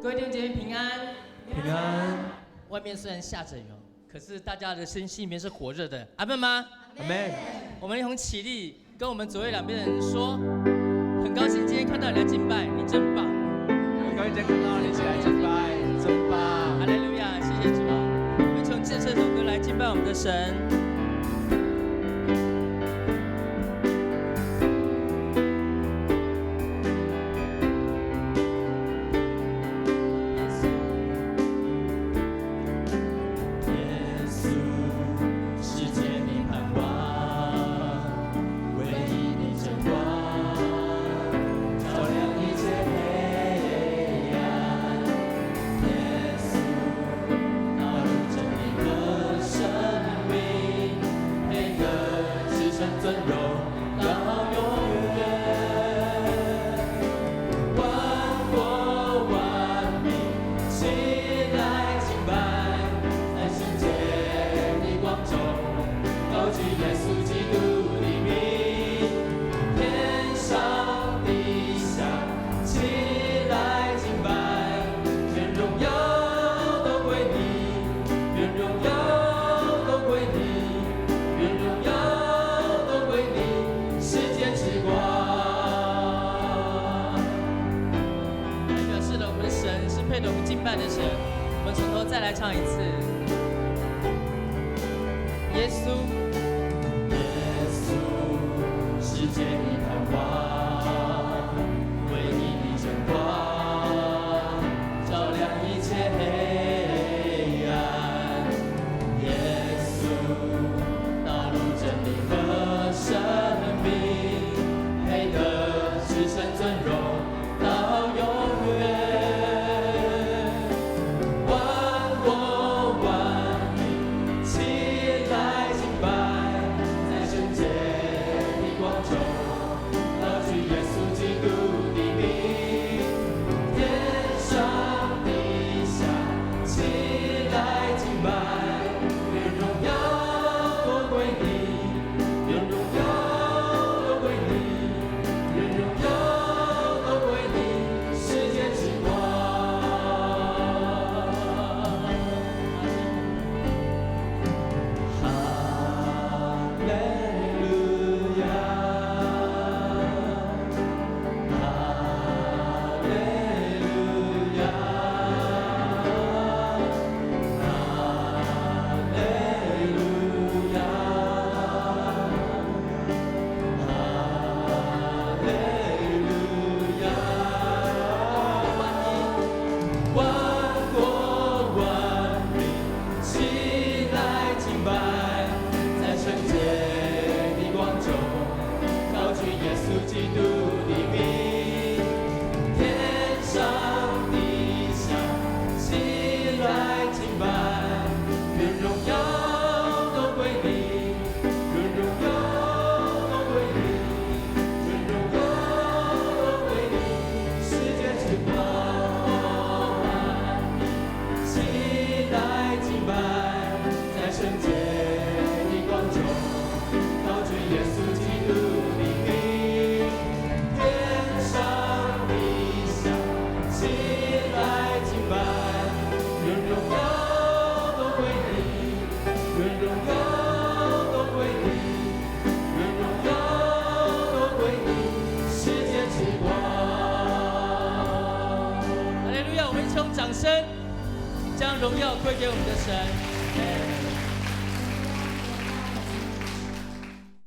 各位弟兄姐妹平安，平安。外面虽然下着雨，可是大家的身心里面是火热的，阿们吗？阿门。我们一同起立，跟我们左右两边的人说，很高兴今天看到你来敬拜，你真棒。很高兴今天看到你一起来敬拜，真棒。哈利路亚，谢谢主啊！我们从这首歌来敬拜我们的神。将荣耀归给我们的神。